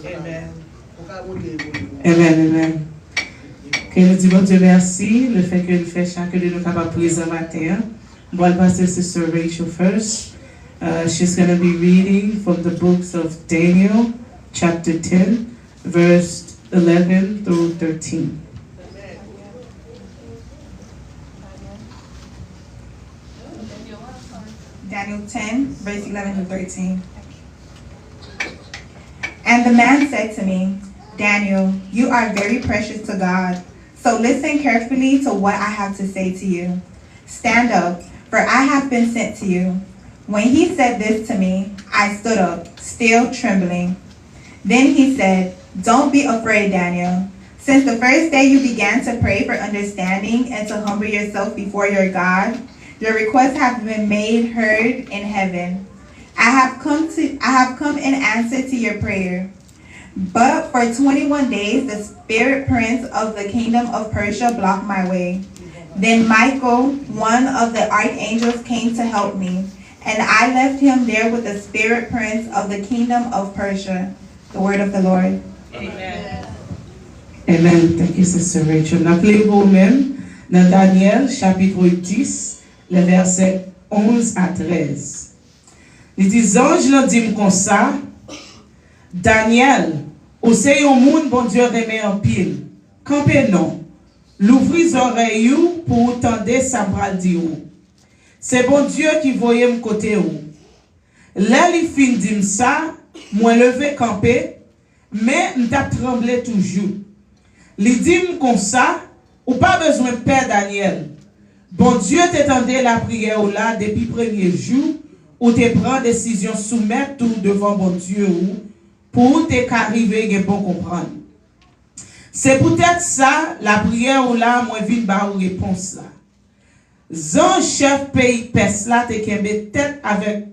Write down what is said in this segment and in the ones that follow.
Amen, amen. Que nous disons Dieu merci, le fait que nous fait chacun de nous capable de prier ce matin. Bon, Pastor Sister Rachel first. She's going to be reading from the books of Daniel, chapter 10, verse 11 through 13. Daniel 10, verse 11 to 13. And the man said to me, Daniel, you are very precious to God. So listen carefully to what I have to say to you. Stand up, for I have been sent to you. When he said this to me, I stood up, still trembling. Then he said, don't be afraid, Daniel. Since the first day you began to pray for understanding and to humble yourself before your God, your requests have been made heard in heaven. I have come in answer to your prayer. But for 21 days, the spirit prince of the kingdom of Persia blocked my way. Then Michael, one of the archangels, came to help me, and I left him there with the spirit prince of the kingdom of Persia. The word of the Lord. Amen. Amen. Thank you, Sister Rachel. Nous lisons même dans Daniel, chapitre 10, les versets 11 à 13. Il dit, ange l'ont dit comme ça, Daniel, ou c'est un monde bon Dieu remet en pile. Campez non. L'ouvrir oreilles pour entendre sa bral di ou. C'est bon Dieu qui voyait me côté ou. Là, il fin dit ça, moi levé camper, mais m't'a tremblé toujours. Il dit comme ça, ou pas besoin de Père Daniel. Bon Dieu t'étendait la prière ou là depuis premier jour, ou te prend décision soumettre tout devant bon Dieu ou, pour te arriver et bon comprendre. C'est peut-être ça, la prière ou là, moi vine ba ou réponse là. Zan chef pays Perse là te kembe tête avec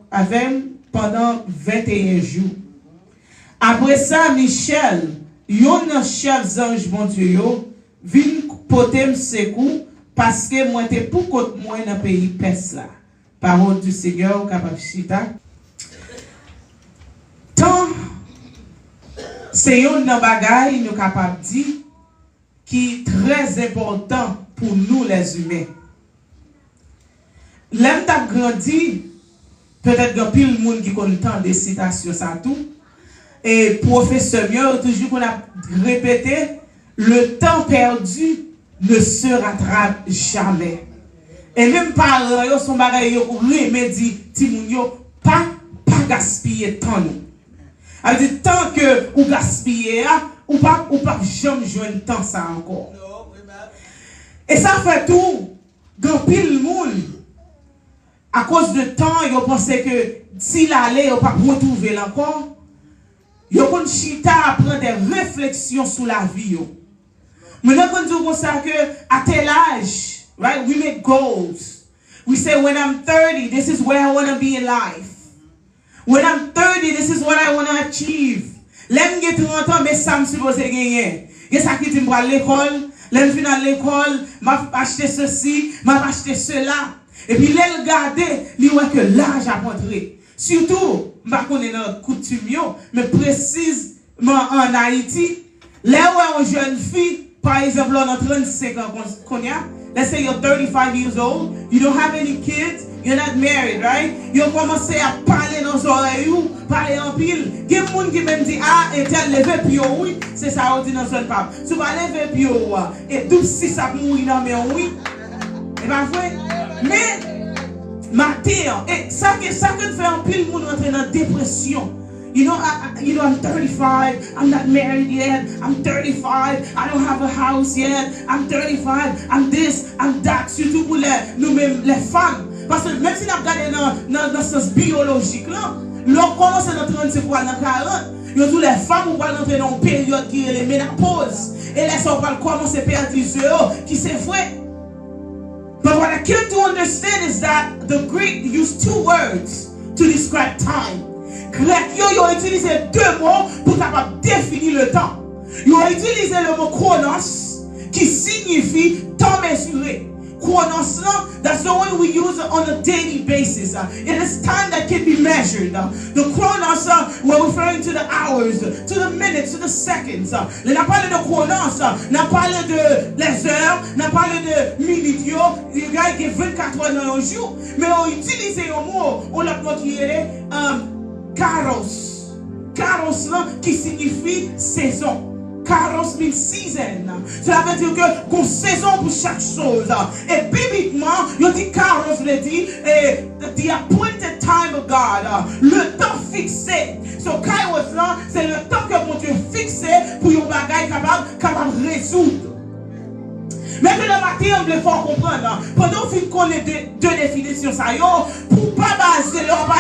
pendant 21 jours. Après ça, Michel, yon chef ange bon Dieu yo, vin potem sekou parce que moi te pour côté moi dans pays Perse là. Parole du Seigneur capable chita. Tant c'est un bagay nous capable dire qui est très important pour nous les humains. L'homme t'a grandi, peut-être qu'il y a plus de monde qui connaît tant de citations ça tout. Et professeur mieux toujours qu'on a répété, le temps perdu ne se rattrape jamais. Et même parents yo son bagay yo remédie ti moun yo pas gaspiller temps nous. A dit tant que ou gaspiller ou pas jamais joindre temps ça encore. Et ça fait tout grand pile monde à cause de temps yo pensait que s'il allait yo pas retrouver encore. Yo kon chita à prendre des réflexions sur la vie yo. Maintenant quand nous dit ça que à tel âge, right, we make goals. We say when I'm 30, this is where I want to be in life. When I'm 30, this is what I want to achieve. L'aime get 30 ans mais ça me supposé gagner. Et ça qui dit moi à l'école, l'aime fin à l'école, m'a acheté ceci, m'a acheté cela. Et puis l'aime garder, lui ouais que l'âge a montré. Surtout, je ne connais pas coutume, mais précisément en Haïti, là où une jeune fille, par exemple, on a 35 ans, let's say you're 35 years old, you don't have any kids, you're not married, right? You commencé à parler dans les oreilles, parler en pile. Il y a des gens qui même disent, ah, et tel levé puis oui, c'est ça, on dit dans son pape. Si vous lever puis et tout si ça mouille dans mes oui, et bien vrai, mais, matin, et ça que fait un pile monde rentrer dans dépression. You know, I'm 35, I'm not married yet, I'm 35, I don't have a house yet, I'm 35, I'm this, I'm that. Surtout pour nous-mêmes, les femmes. Parce que même si nous regardons dans le sens biologique, l'on commence dans 35 ou dans 40, tous les femmes vont rentrer dans une période qui est la ménopause. Et là, on va commencer à perdre des yeux, qui c'est vrai. But what I came to understand is that the Greek used two words to describe time. Grec, ils ont utilisé deux mots pour capable définir le temps. Ils ont utilisé le mot chronos, qui signifie temps mesuré. chronos, that's the one we use on a daily basis. It is time that can be measured. The chronos, we're referring to the hours, to the minutes, to the seconds. On a parlé de chronos, on a parlé de les heures, on a parlé de minutes. Les gars qui ont 24 heures dans un jour, mais on utilise un mot, on l'a qui est kairos. Kairos qui signifie saison. Kairos means season. Cela veut dire que qu'on saison pour chaque chose. Et bibliquement, il dit Kairos veut dire the appointed time of God. Le temps fixé. So Kairos là, c'est le temps que mon Dieu fixé pour un bagage capable de résoudre. Maintenant, matin, on veut fort comprendre. Pendant qu'on ait deux définitions, ça pour pas baser, on va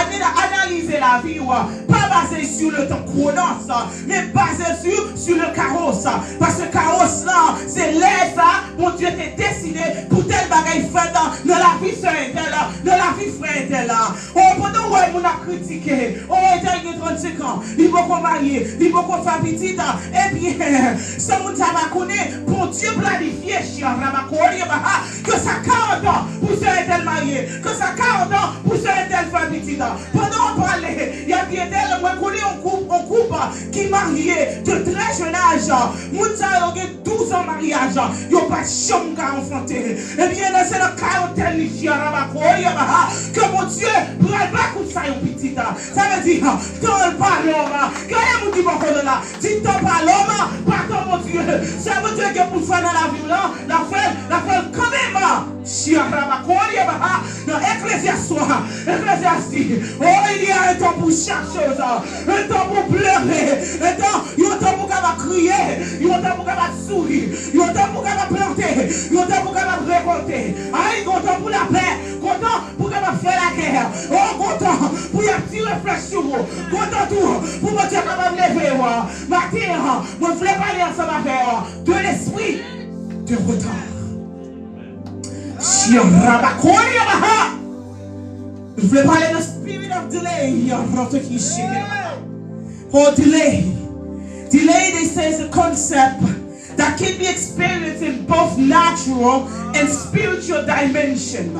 analyser la vie, pas baser sur le temps chronos, mais baser sur le carrosse. Parce que le carrosse là, c'est l'air ça, mon Dieu t'a décidé pour tel bagage fait dans la vie sur un tel, dans la vie frère tel là. Pendant qu'on a critiqué, on a été 35 ans, il faut qu'on marie, il faut qu'on fasse petit, et bien, ça moun ça va connaître, pour Dieu planifier, que ça 40 ans pour se tel marié, que ça 40 ans pour se tel faire petit. Pendant on parlait, il y a bien tel, moi connais on couple qui marié de très jeune âge. Mounsa a 12 ans mariage, il n'y a pas de chambre qu'à enfanter. Eh bien, c'est le quarantaine que mon Dieu prend pas coup de ça au petit. Ça veut dire, quand pas l'homme, quand il me dit bon là, dis t'en pas l'homme, pardon mon Dieu. Ça veut dire que pour faire dans la vie là, la fait quand même. Dans Ecclésiaste, oh, il y a un temps pour chaque chose, un temps pour pleurer, un temps pour crier, un temps pour sourire, un temps pour planter, un temps pour récolter, un temps pour la paix, content pour faire la guerre, oh, content pour y tirer flèche sur vous, content tout pour me dire capable de lever. Matin, je voulais parler ensemble avec de l'esprit de retard. Je voulais parler de spirit of delay. Oh, delay. Delay, they say, is a concept that can be experienced in both natural and spiritual dimension.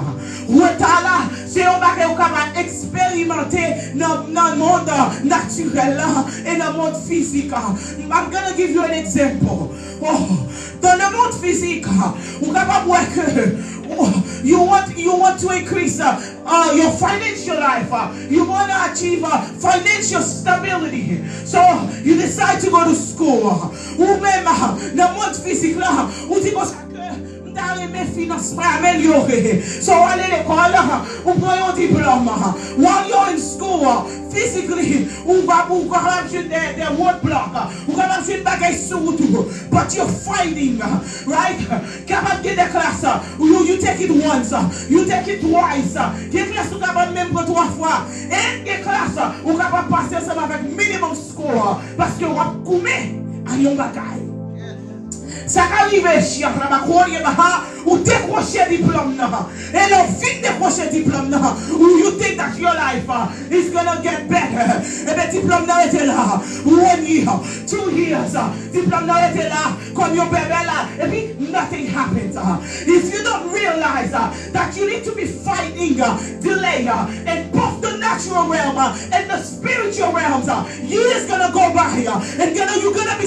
Retard, c'est un bagage qu'on va expérimenter dans le monde naturel et dans le monde physique. I'm going to give you an example. Oh, dans le monde physique, on va voir que you want to increase your financial life. You want to achieve financial stability. So you decide to go to school. Ou même dans le monde physique là, on dit que mes finances pour améliorer. So aller à l'école, on prend un diplôme. While you're in school, physically, on va jouer des roadblocks, on va jouer des bagages sur tout. But you're fighting, right? Capable de des classes, you take it once, you take it twice. Des classes vous capable même pour 3 fois. Et des classes vous capable passer ensemble avec minimum score parce que vous avez coupé à un bagage. Ça arrive, ou décrocher diplôme, et l'on finit décrocher diplôme, ou you think that your life is gonna get better. Et bien, diplôme était là, 1 year, 2 years, diplôme était là, comme your bébé là, et puis nothing happens. If you don't realize that you need to be fighting delay in both the natural realm and the spiritual realms, years gonna go by, and you're gonna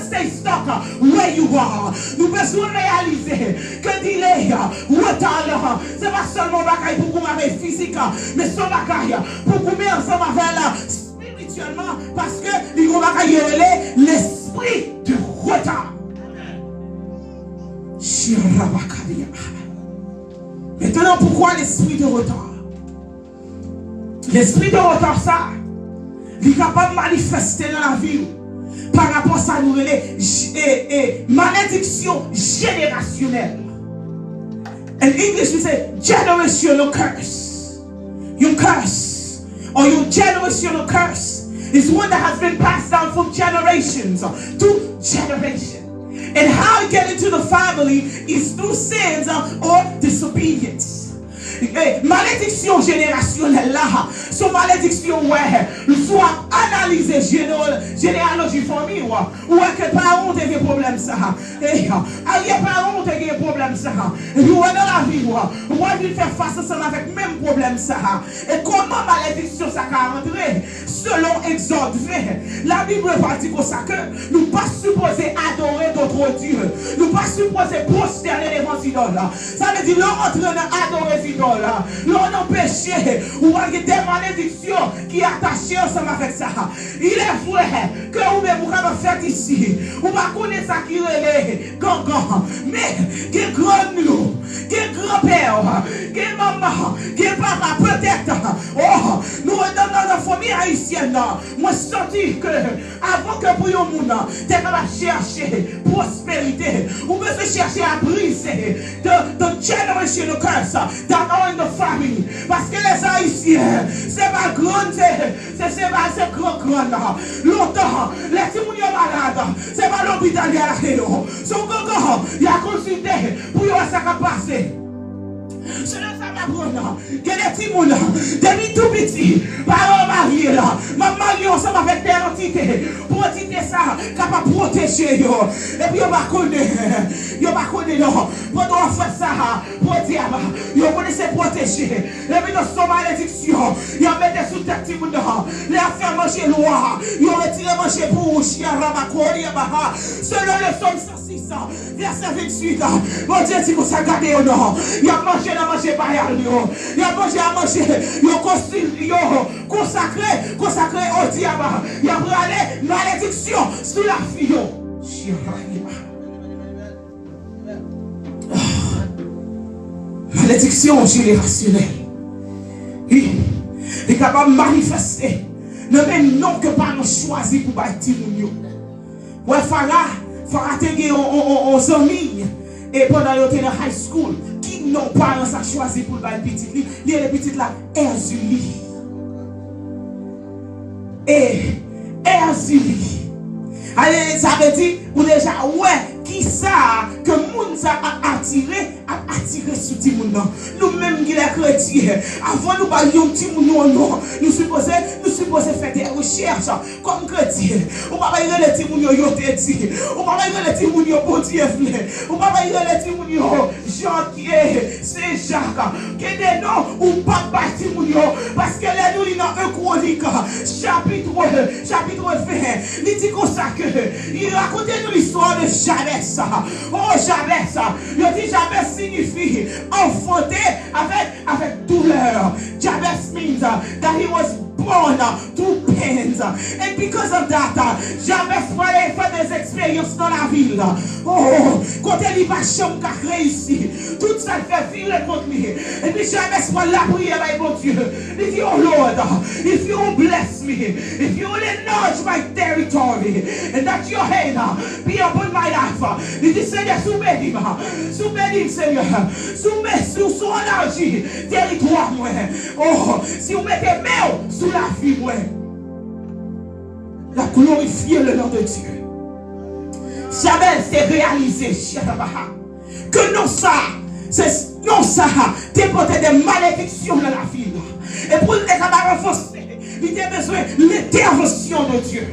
stay stuck where you are. Nous besoin réaliser que delay, retard, c'est pas seulement bagaille pour qu'on m'avait physique, mais son bagaille pour qu'on met ensemble avec spirituellement, parce que il va bagaille l'esprit de retard. Maintenant, pourquoi l'esprit de retard? L'esprit de retard, ça, il est capable de manifester dans la vie par rapport à sa nouvelle malédiction générationnelle. In English, we say generational curse. Your curse or your generational curse is one that has been passed down from generations to generation. And how it gets into the family is through sins or disobedience. Malédiction générationnelle là, son malédiction, ouais, soit analysé généalogie famille, ouais, que parents ont des problèmes, ça. Et, arrière-parents ont des problèmes, ça. Et puis, ouais, dans la vie, ouais, il faire face à ça avec même problème, ça. Et comment malédiction, ça a rentré? Selon Exode 20, la Bible va dire comme ça que nous ne pas supposés adorer d'autres dieux. Nous ne pas supposés prosterner devant ces idoles. Ça veut dire, l'on entre dans adorer ces idoles. L'on empêché, ou des malédictions qui sont attachées ensemble avec ça. Il est vrai que vous-même, vous avez fait ici. Vous ne connaissez pas ça qui est gangan. Mais, quel grand nous, quel grand-père, quel maman, quel papa, peut-être. Oh, nous dans la famille haïtienne. Moi, je sens que avant que pour le monde, tu vas chercher prospérité. Vous devez chercher à briser the generation curse that are in the family. Parce que les Haïtiens, c'est pas grand, c'est grand. Longtemps, les petits malades, c'est pas l'hôpital qui a la réunion. Son gogo, il a consulté pour y avoir ça qui passé. Je ne sais pas prendre. Il y a des petits mouns, des tout petits, parents mariés là. Ma mariée ensemble avec des entités. Pour entité ça, capable de protéger. Et puis, on va connaître, non. Pendant on fait ça, pour dire, on connaît se protéger. Et puis, dans son malédiction, il a mis sous tête petit moun. Il a fait manger loi. Il a retiré manger pour chien, ramakori, selon le psaume 106, verset 28. Mon Dieu, si vous savez garder au nom, il a mangé à manger par yo. Il a mangé à manger. Il a consacré au diable. Il a brûlé malédiction sous la fille. Malédiction générationnelle. Il est capable de manifester le même nom que par nous choisi pour bâtir nous. Ouais, Farah te gen aux amis et pendant que tu es dans high school. Non, parents ça choisi pour le petit. Il y a les petites là, Erzuli. Et Erzuli. Allez, ça veut dire, ou déjà, ouais, qui ça que moun ça a attiré sur petit moun. Nous-mêmes qui les chrétiens, avant nous parlions de petit moun, nous supposons faire des recherches comme chrétiens. On va pas dire les petits moun yo te dit. On va pas dire les petits moun yo bon Dieu vle. On va pas dire les petits moun yo Jean-Pierre, Saint-Jacques. Que des noms ou pas petit moun yo parce que les nous dans 1 Chronique chapitre 20. Il dit comme ça que il racontait nous l'histoire de Jabez. Oh Jabez, il dit Jabez signifie enfanté avec douleur. Jabez means that he was born through pains. And because of that, Jabez fallait faire des expériences dans la ville. Oh, quand il va chambre qu'a réussi, tout ça fait virer contre lui. Et puis Jabez va la prière avec mon Dieu. Il dit, oh Lord, if you bless me, if you will enlarge my territory, and that your hand be upon my life. Il dit, Seigneur, soumets-moi, Seigneur, soumets sous élargi territoire, moi. Oh, si vous mettez main sous la vie, moi, la glorifier le nom de Dieu. Jabez s'est réalisé, que non ça, déporté des malédictions dans la ville. Et pour les camarades renforcer, il a besoin de l'intervention de Dieu.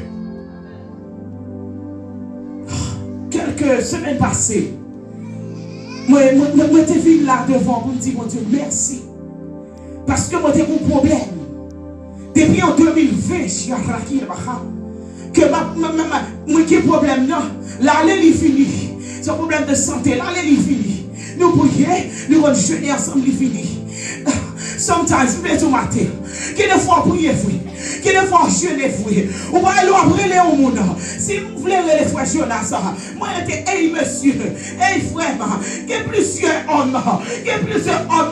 Quelques semaines passées, moi j'étais venu là devant pour me dire, mon Dieu, merci. Parce que moi j'ai un problème. Depuis en 2020, je suis à que moi qui problème non, l'année est finie. C'est un problème de santé, l'année est finie. Nous prions, nous jeûner ensemble, il finit. Sometimes, mais tout matin, qu'il ne faut prier, qu'il ne faut jeûner, ou va aller brûler au monde. Si vous voulez les frères Jonas, moi j'étais, hey monsieur, hey frère, qu'il y a plusieurs hommes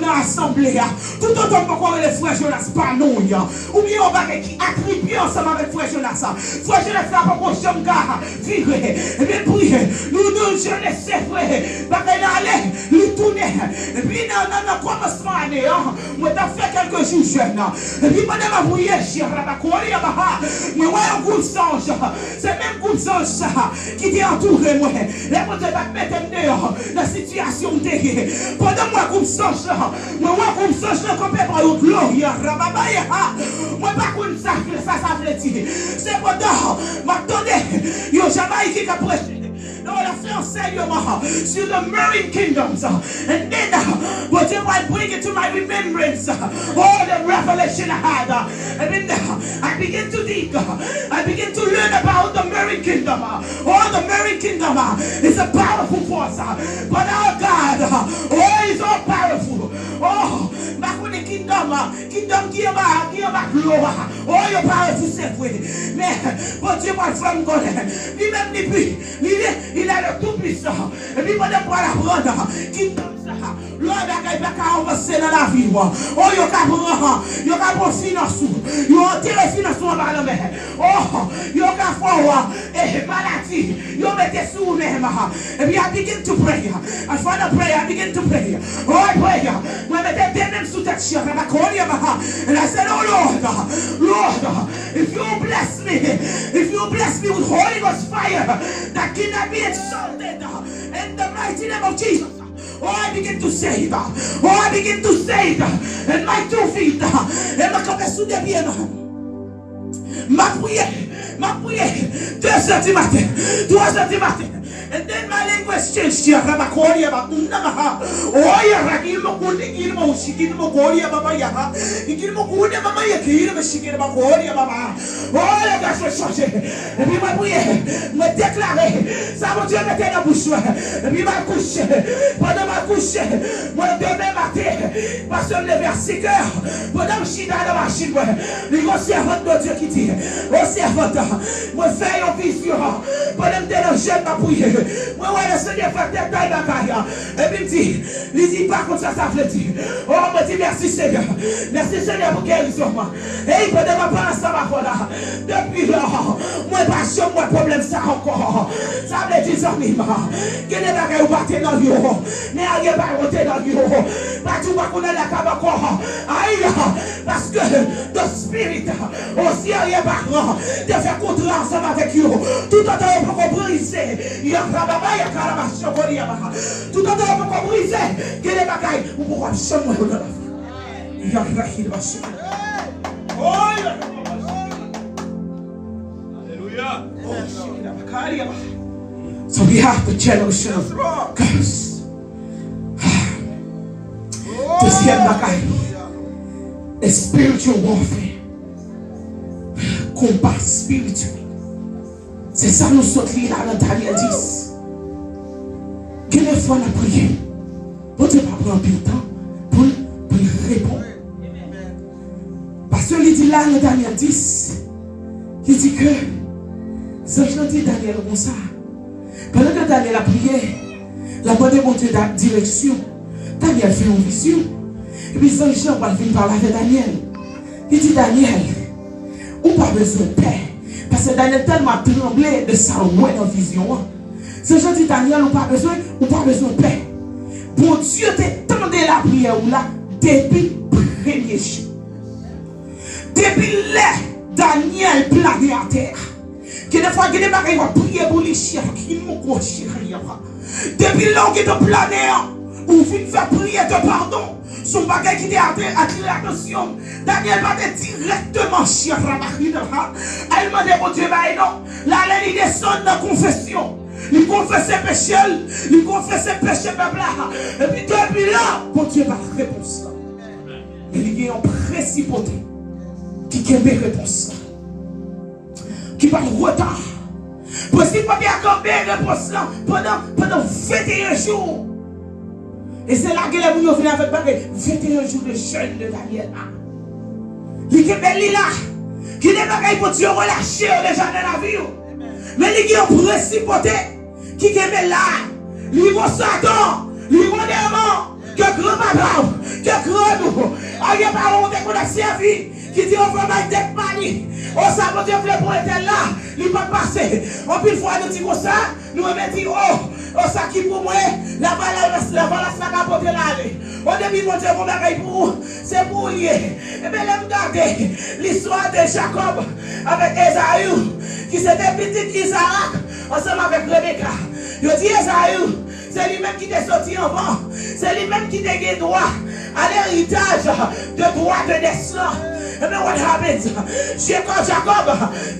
dans l'assemblée, tout autant que les frères Jonas, pas nous, ou bien on va qui attribue ensemble avec frère Jonas. Frère Jonas, là, pas pour chambre, virer, et bien prier, nous jeûner, c'est vrai, parce qu'il allait, nous tourner, et puis dans le commencement d'année, moi, t'as fait quelques jours jeune. Et puis pendant ma prière, moi un groupe d'anges, c'est même groupe d'anges qui t'est entouré moi. Les bon Dieu va mettre dehors la situation dégueu. Pendant moi groupe d'anges, moi groupe d'anges comme par au gloire, moi pas comme ça veut dire. C'est pendant m'attendez, yo Jamaïque qui a prêché. No, I feel enseignement sur the marine kingdoms. And then, what if I bring it to my remembrance? All the revelation I had. And then I begin to dig. I begin to learn about the marine kingdom. Oh, the marine kingdom is a powerful force. But our God, oh, is all powerful. Oh, back when the kingdom qui est gloire. Oh, you're powerful, c'est vrai. Mais, but you are from God. Lui-même, il a le tout puissant. Et puis, pendant pour l'apprendre, qui donne ça, l'homme n'a pas avancer dans la vie. Oh, il y a pas finance. Il y a tiré finance par la mer. Oh, il y a pas foi et maladie. Il y a mis sous même. Et puis, I begin to pray. I find a prayer. I begin to pray. Oh, I pray. Moi, je mets des mêmes sous ta chair. And I said, oh Lord, if you bless me with Holy Ghost fire, that cannot be exalted in the mighty name of Jesus. Oh, I begin to save. Oh, I begin to save. And my 2 feet. Et ma cabesse sous des pieds. Ma prière. 2h du matin. 3h du matin. And then my language changed here. Rabakoria Batunamaha. Oh, Yarakimo Kundikimo, Shikimo Koria Baba Yaha. Ikimo Kunia Mama Yakir, Shikima Koria Baba. Oh, that's what changé. Et puis ma prière me déclarer. Ça va Dieu mettre la bouche. Et puis ma couche. Pendant ma couche, moi demain matin, parce que le vers 5 heures, pendant que je suis dans la machine, les gros servantes de Dieu qui dit, oh servante, moi fais une vision. Pendant que je jeune ma prière. Moi, le Seigneur fait des tailles dans la carrière. Et puis il dit pas comme ça veut dire. Oh, moi dis merci Seigneur. Merci Seigneur pour guérison. Et il peut ne pas ensemble là. Depuis là, moi passion, moi problème ça encore. Ça veut dire amis. Que les bagages battent dans le haut. Mais il n'y a pas monté dans le haut. Pas tout va connaître la cave encore. Aïe, parce que le spirit aussi il n'y a pas grand. De faire contrat ensemble avec eux. Tout en temps on peut briser. Tout en temps on peut briser. Que les bagages ou pour changer dans la vie. Il y a rien qui va changer. Hallelujah. So we have the generation of girls. Deuxième bagaille, a spiritual warfare. Combat spirituel. C'est ça nous sommes là dans Daniel 10. Quelle fois on a prié? Pour ne pas prendre plus de temps pour répondre. Parce qu'il dit là dans Daniel 10, il dit que Zange dit Daniel comme ça. Pendant que Daniel a prié, la bonne montée de direction, Daniel fait une vision. Et puis Zange va venir parler avec Daniel. Il dit Daniel, on n'a pas besoin de paix. Parce que Daniel tellement tremblé de sa dans vision. Zange dit Daniel, on n'a pas besoin de paix. Pour Dieu t'étendait la prière là depuis le premier jour. Depuis là, Daniel planait à terre. Que des fois, il y a des bagages qui vont prier pour les chiens qui m'ont coché. Depuis là, il y a des planeurs où vous faire prier de pardon. Son bagage qui a attiré l'attention. Daniel va directement chien. Elle m'a dit, mon Dieu, non. Là, il descend dans la confession. Il confesse ses péchés. Il confesse ses péchés, peuple. Et puis, depuis là, mon Dieu va répondre. Il y a une principauté qui a une réponse. Qui va en retard. Possible pas bien accorder réponse là pendant 21 jours. Et c'est là que les gens viennent avec 21 jours de jeûne de Daniel. Il y a des là qui ne pas pour Dieu relâcher déjà dans la vie. Mais il y a une principauté qui est là. Il y a Satan, il y a démon, que grand madame, que grand nous. Il y a pas honte qu'on a servi. Qui dit on va mettre des paniques. On s'abonne Dieu pour être là. Il va passer. En plus, fois nous dit comme ça. nous mettons, oh, ça qui pour moi, la balance la capote l'aller. Au début, mon Dieu, mon bagage pour c'est pour lier. Et bien, là, regardez l'histoire de Jacob avec Esaü, qui s'était petit Isaac, ensemble avec Rebecca. Je dis Esaü, c'est lui-même qui est sorti en vent, c'est lui-même qui a droit à l'héritage de droit de descendance. And then what happens? Jacob,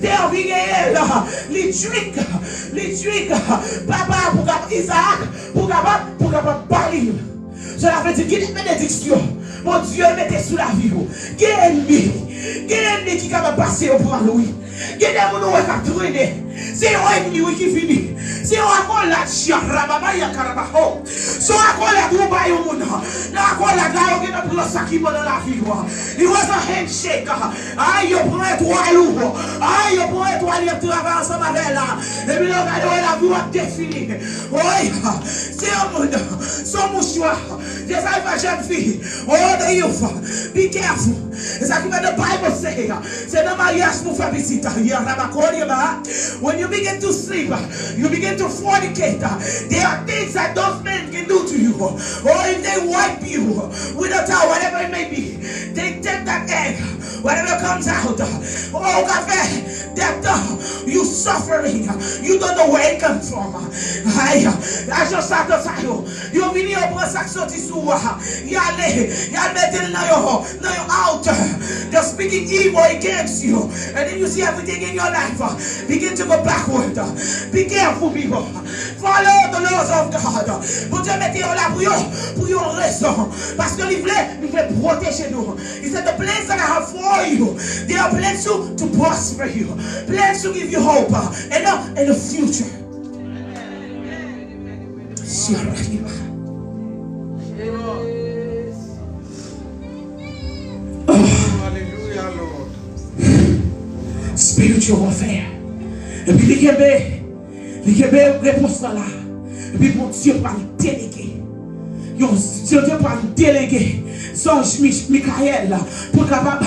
they are being les drink, papa pour Isaac, pour parler. Cela veut dire qu'il y a une bénédiction. Mon Dieu, mettez sous la vie. Il y a un ennemi qui va passer au pouvoir lui. Il y a des gens qui vont traîner. C'est un ennemi qui finit. C'est un accord là, Chiarabaya Carabaho. C'est un accord là, Dubaïouna. L'accord là, il y a un sac dans la vie. Il was a handshake. Aïe, il prend un toit lourd. Aïe, il prend un toit lourd. Il travaille ensemble avec là. Et puis, la vie va défiler. Oui, c'est un monde. Son mouchoir. Just like a jeune fille. Oh, the youth. Be careful. C'est ça qui va the Bible say. C'est dans mariage pour faire visite. When you begin to sleep, you begin to fornicate. There are things that those men can do to you. Or if they wipe you with a towel, whatever it may be, they take that egg, whatever comes out. Oh, God, that you suffering. You don't know where it comes from. I just start to say, you vini au prend sac sorti sous. Y'all mettre dans your altar. They're speaking evil against you. And then you see everything in your life begin to go backward. Be careful, people. Follow the laws of God. Pour Dieu mettez là pour une raison. Parce que il voulait protéger nous. He said, the plans that I have for you, they are plans to prosper you. Plans to give you hope and a future. Hallelujah, Lord. Spiritual warfare. Et puis, il y a une réponse là. Et puis, mon Dieu va le déléguer. Dieu va le déléguer. Ange Michael pour capable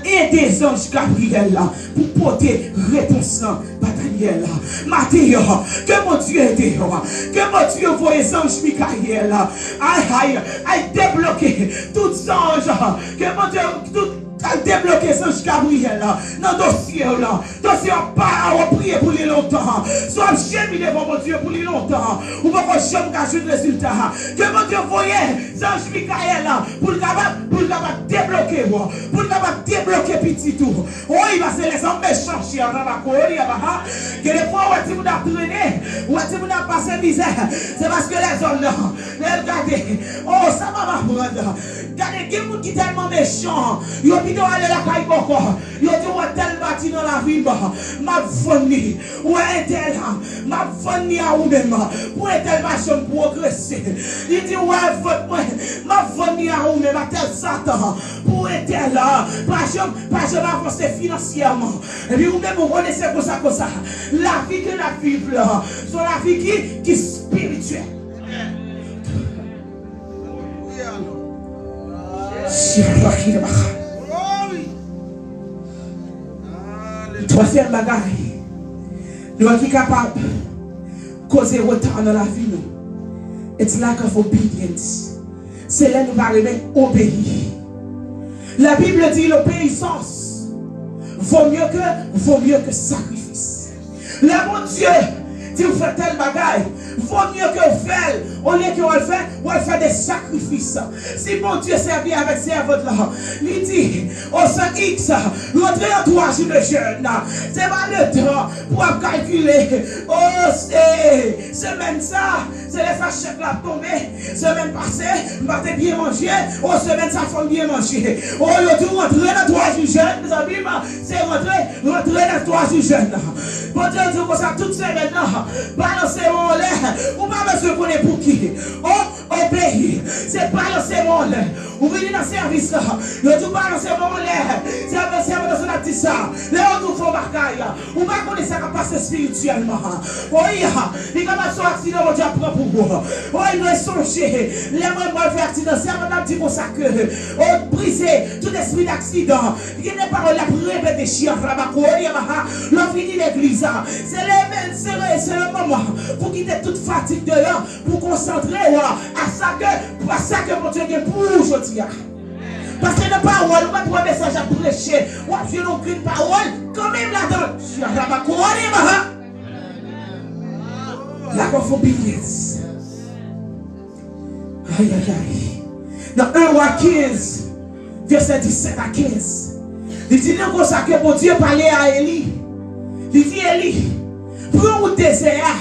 aider Ange Gabriel pour porter réponse à Daniel. Matthieu, que mon Dieu aide, que mon Dieu voie Ange Michael. Aïe, débloquer tous les anges, que mon Dieu, tout débloquer Ange Gabriel dans le dossier là. Dossier pas à prier pour les longtemps. Soit j'ai devant mon Dieu pour les longtemps. Ou pas qu'on jamais cacher le résultat. Que mon Dieu voyait Ange Michael pour le capable débloquer moi. Pour le capable débloquer petit tout. Oh, il va se laisser méchant chez que les fois où tu m'as traîné, où tu m'as passé misère, c'est parce que les hommes là, regardez, oh ça va m'apprendre. Regardez, il y a des gens qui sont tellement méchants. Ils ont dit aller la caille encore. Ils ont dit ouais tel bâti dans la vie, m'a venu. Ouais tel m'a venu à ou même pour un tel machin progresser. Il dit ouais votre moi m'a venu à ou même à tel Satan pour un tel pas jamais avancer financièrement. Et puis vous même vous connaissez comme ça. La vie que la Bible là, c'est la vie qui est spirituelle. Troisième bagaille, nous sommes capables de causer retard dans la vie. It's lack of obedience. C'est là que nous parlons obéir. La Bible dit l'obéissance vaut mieux que sacrifice. Le bon Dieu dit vous faites tel bagaille, vaut mieux que vous faites, au lieu que vous faites des sacrifices. Si mon Dieu servit avec ses votes là, il dit au 5X, rentrez en 3 jours de jeûne. C'est pas le temps pour calculer. Oh, c'est semaine ça, c'est les fâchettes là tombées. Semaine passée, m'avez bien mangé. Oh, semaine ça, faut bien manger. Oh, le tout rentrer dans 3 jours de jeûne, mes amis, c'est rentrer dans 3 jours de jeûne. Bon Dieu dit comme ça toute semaine là, balancez mon lait, ou pas besoin qu'on est pour qui. Oh, pays, c'est pas dans ce monde. Vous venez dans le service là, vous ne pas dans ce monde là, c'est dans ce petit ça, là où vous faites bagaille, vous ne connaissez pas passer spirituellement. Oui, il y a un accident, mon Dieu prend pour vous. Oui, il doit songer, les gens vont faire accident, c'est un petit peu ça que, on brise tout esprit d'accident, il y a des paroles là pour répéter chiens, l'on finit l'église, c'est le moment pour quitter toute fatigue de là, pour concentrer à ça que mon Dieu est pour aujourd'hui. Parce que la parole, on va un message à prêcher, on va faire aucune parole, quand même là-dedans. La obedience. Aïe, aïe, aïe. Dans 1 roi 15, verset 17 à 15, il dit non, ça que mon Dieu parlait à Élie. Il dit Élie, prends au désert,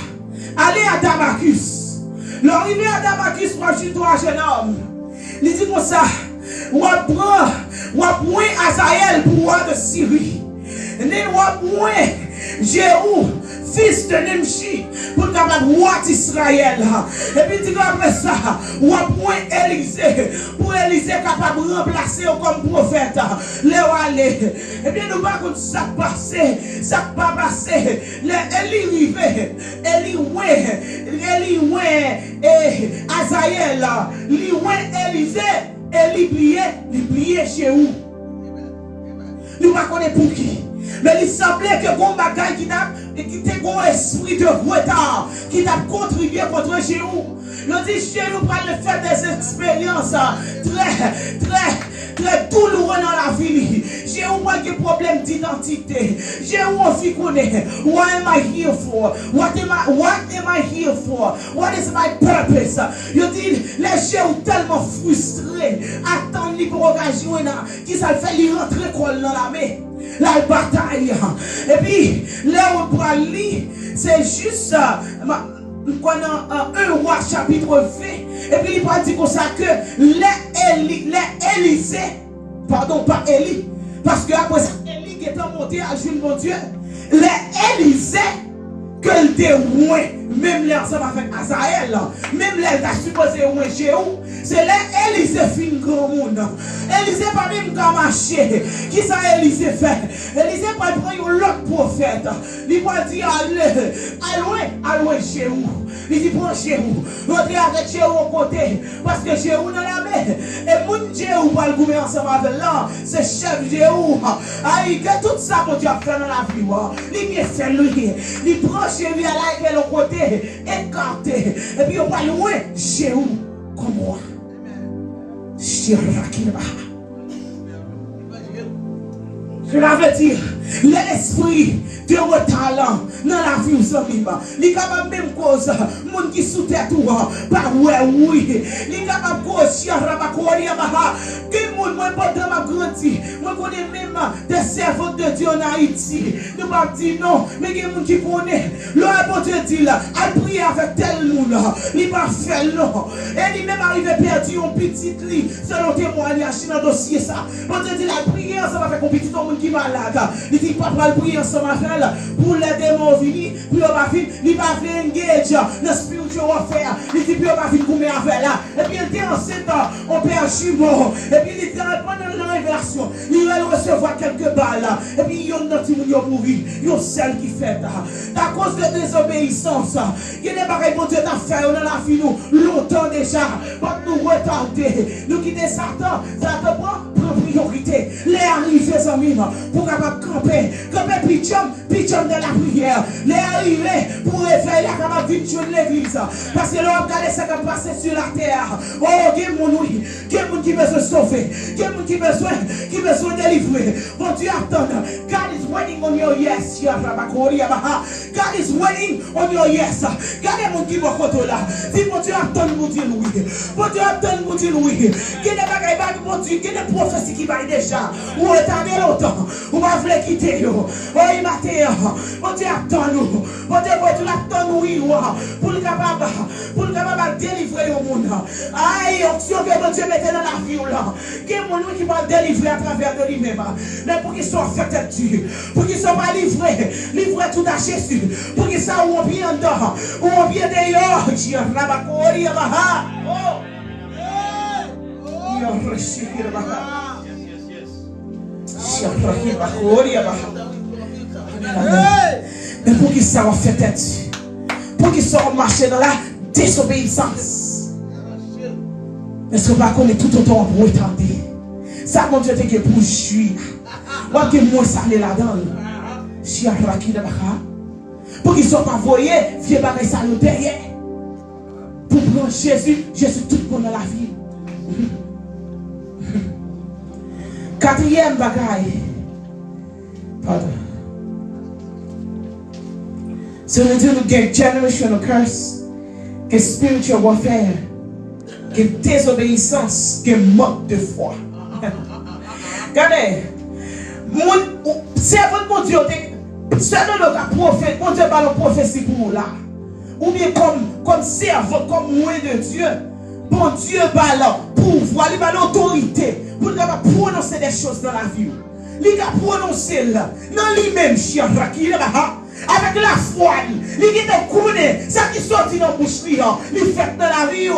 allez à Damascus. L'arrivée à Damascus, moi je suis toi, jeune homme. Il dit comme ça, on prend Azaël pour roi de Syrie. Et on prend Jéhu, fils de Nimshi, pour capable roi d'Israël. Et puis il dit après ça, on prend Élisée, pour Élisée capable de remplacer comme prophète. Et bien nous va comme ça passer, ça pas passer. Élie Azaël, Élisée, Élie plié chez où? Nous ne connaissons pas pour qui. Mais il semblait que bon bagaille qui a un esprit de retard qui a contribué contre Jéhu. Il dit Jéhu va le faire des expériences très douloureuses dans la vie. Jéhu a des problèmes d'identité. Jéhu a fait connaître. What am I here for? What am I here for? What is my purpose? Il dit les Jéhu tellement frustrés, attendent l'hyperogation qui ça fait lui rentrer dans la main. La bataille. Et puis, là où on pourra lire, c'est juste pendant 1 roi chapitre 20. Et puis, il va dire comme ça que les Élisée, pardon, pas Élie, parce que après ça, Élie qui est monté à Jules, mon Dieu, les Élisée, que le dérouin, même les ensemble avec Azaël, même les a supposé ouin Jéhu, c'est les Élisée fin grand monde. Élisée pas même qu'à marcher. Qui ça Élisée fait? Élisée pas prendre l'autre prophète. Il va dire allez Jéhu. Il dit prends Jéhu. Rentrez avec Jéhu au côté. Parce que Jéhu dans la main. Et mon Jéhu va le gouverner ensemble avec là. C'est chef Jéhu. Aïe, que tout ça que tu as fait dans la vie. Il vient faire lui. Il prend Jéhu à la côté. Écarté. Et puis on va louer Jéhu comme moi. Je l'avais dit, l'esprit de retard dans la vie aux amis, il est capable même cause, monde qui sous terre tout, par oui, il est capable de cause, que monde moi pendant ma grandi, moi connais même des servants de Dieu en Haïti, nous pas dire non, mais il y a des gens qui connaissent, le bon Dieu dit là, à prier avec tel monde, il va faire non, et il même arrivé perdu un petit lit, selon témoignage dans le dossier ça, bon Dieu dit la prière, ça va faire un petit homme qui est malade, il dit papa le prier ensemble avec pour les démons venir, pour le bafin, il va faire engage dans le spiritual warfare, il dit puis on va venir courir avec là, et puis il était enceinte, on perd jumeau, et puis il était pendant la révélation, il va recevoir quelques balles, et puis il y a un petit monde qui mourir, il y a celle qui fait, à cause de désobéissance, il y a des bagages que Dieu a fait dans la vie nous, longtemps déjà, pas nous retarder, nous quitter Satan, ça te prend priorité, les arrivées en mine, pour capable camper pitchum de la prière, les arrivées pour réveiller la capable de l'église, parce que l'homme regarde ça qui passe sur la terre, oh, il y a mon oui, il y a mon qui veut se sauver, il y a mon qui besoin de délivrer, bon Dieu attend, God is waiting on your yes, God is waiting on your yes, regardez mon qui va côté là, si mon Dieu attend nous dire oui, bon Dieu attend nous dire oui, qu'il y a des bagages, bon Dieu, qu'il y a des prophéties qui va déjà, ou étendre longtemps, ou va vouloir quitter, oh, il m'a dit, bon Dieu attend nous, bon Dieu attend nous, pour le capable de délivrer au monde, aïe, option que bon Dieu mette dans la vie là, qu'il y a mon qui va délivrer à travers de lui-même, mais pour qu'il soit fait de Dieu, pour qu'il soit pas livré tout à Jésus, pour qu'il soit ou bien dedans, ou bien dehors, oh. Mais pour qu'ils ça va faire tête, pour qu'ils soient marcher dans la désobéissance. Est-ce que vous connaissez tout autant pour étendre? Ça, mon Dieu, c'est pour juir. Moi, que moi, ça allait là-dedans. Pour qu'ils ne soient pas voyés, vieux bagaille ça derrière. Pour prendre Jésus, Jésus tout bon dans la vie. Quatrième bagaille. Pardon. So we do get generational curse, get spiritual warfare, get désobéissance, get manque de foi. Regardez, c'est mon Dieu, c'est notre prophète, mon Dieu pas le prophétie pour là. Ou bien comme servant, comme moyen de Dieu, bon Dieu va là, pouvoir, il va l'autorité pour prononcer des choses dans la vie. Il va prononcer là, dans lui-même, chien, qui est là. Avec la foi, il connaît ça qui sortit dans la bouche, il fait dans la vie.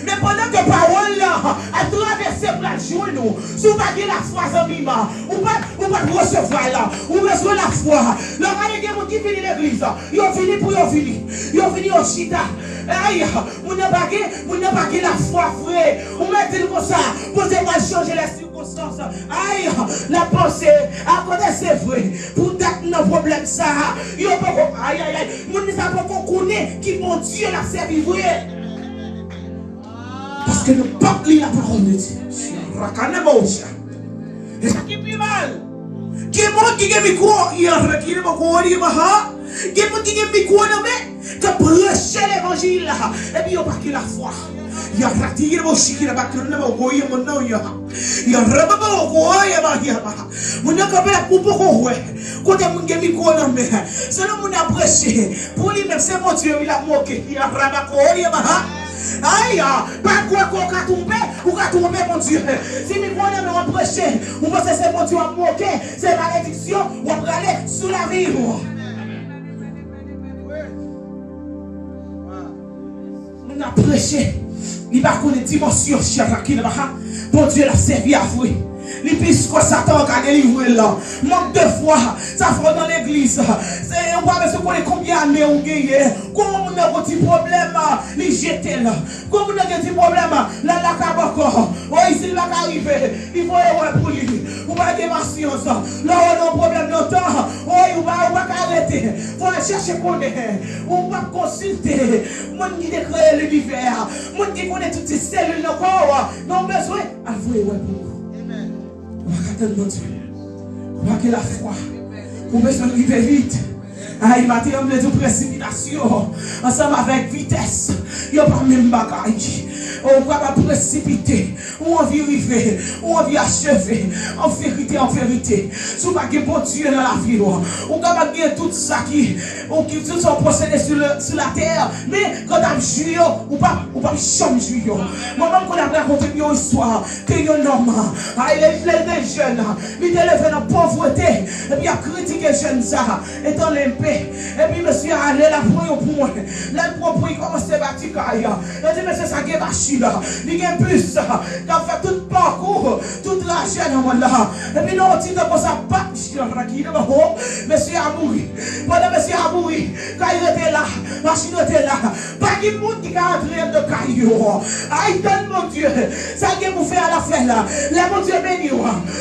Mais pendant que parole a traversé plein de genoux, si vous n'avez pas la foi, vous ne pouvez pas recevoir là. Vous besoin de la foi. Le gars qui finit l'église, ils ont fini pour y venir. Ils ont fini au chita. Aïe, vous n'avez pas la foi vraie. Vous mettez comme ça, vous devez changer les circonstances. Aïe, la pensée, à côté c'est vrai. Pour date nos problèmes, ça. Aïe, aïe, aïe. Nous ne savons pas qu'on connaît qui mon Dieu l'a servi vrai. Parce que nous ne parlons pas la parole de Dieu. Et ça qui est plus mal. Qui est mon qui est micro, il y a un qui est micro, il y a un qui est micro, qui a prêché l'évangile et puis il n'y a pas que la foi. Il y a raté mon chic, il y a pas que le nom, il y a mon nom, il y a rabat mon roi, il y a mon nom comme la coupe au roi. Quand mon qui est micro, c'est le monde a prêché. Pour lui même c'est mon Dieu, il a moqué, il y a rabat il y a aïe, pas quoi qu'on a tombé, ou qu'a tombé mon Dieu. Si mes moyens me prêcher, ou pensez c'est mon Dieu à moquer, c'est malédiction, ou à aller sous la vie. On a prêché, il va connaître dimension, bon Dieu l'a servi à vous. Les pistes que Satan a délivré là, manque de foi, ça fait dans l'église. On va se connaître combien d'années on gagne. Comment on a un petit problème, les jeter là. Comment on a un petit problème, là, la cabako. Oui, s'il va arriver, il faut aller pour lui. On va avoir patience. Là, on a un problème longtemps. Oui, on va arrêter. Il faut aller chercher qu'on est. On va consulter. Moi qui déclare l'univers. Moi qui connaît toutes ces cellules de corps. Non, besoin, avouez pour vous. On va Dieu. On va que la foi. On besoin de vivre vite. Il m'a dit de précipitation. Ensemble avec vitesse. Il n'y a pas même bagage. On va pas précipiter. On va arriver. On va achever. En vérité. Si on va gagner bon Dieu dans la vie. On va gagner tout ça qui sont procédés sur la terre. Mais quand on joue, on va jamais jouer. Moi-même, quand on a raconté une histoire, que un homme, il est jeune, il est élevé dans la pauvreté, et puis il a critiqué les jeunes, étant limpé. Et puis, monsieur, allez là pour moi. Là, pour il commence à battre. Il dit, mais c'est ça qui est machine. Il y a un bus, il a fait tout le parcours, toute la chaîne. Et puis, non, on dit comme ça, monsieur a mouru. Pendant monsieur a mouru, quand il était là, la machine était là. Pas de monde qui a entré de caillou. Aïe, donne mon Dieu. Ça qui vous fait à la fin là. La mon Dieu béni.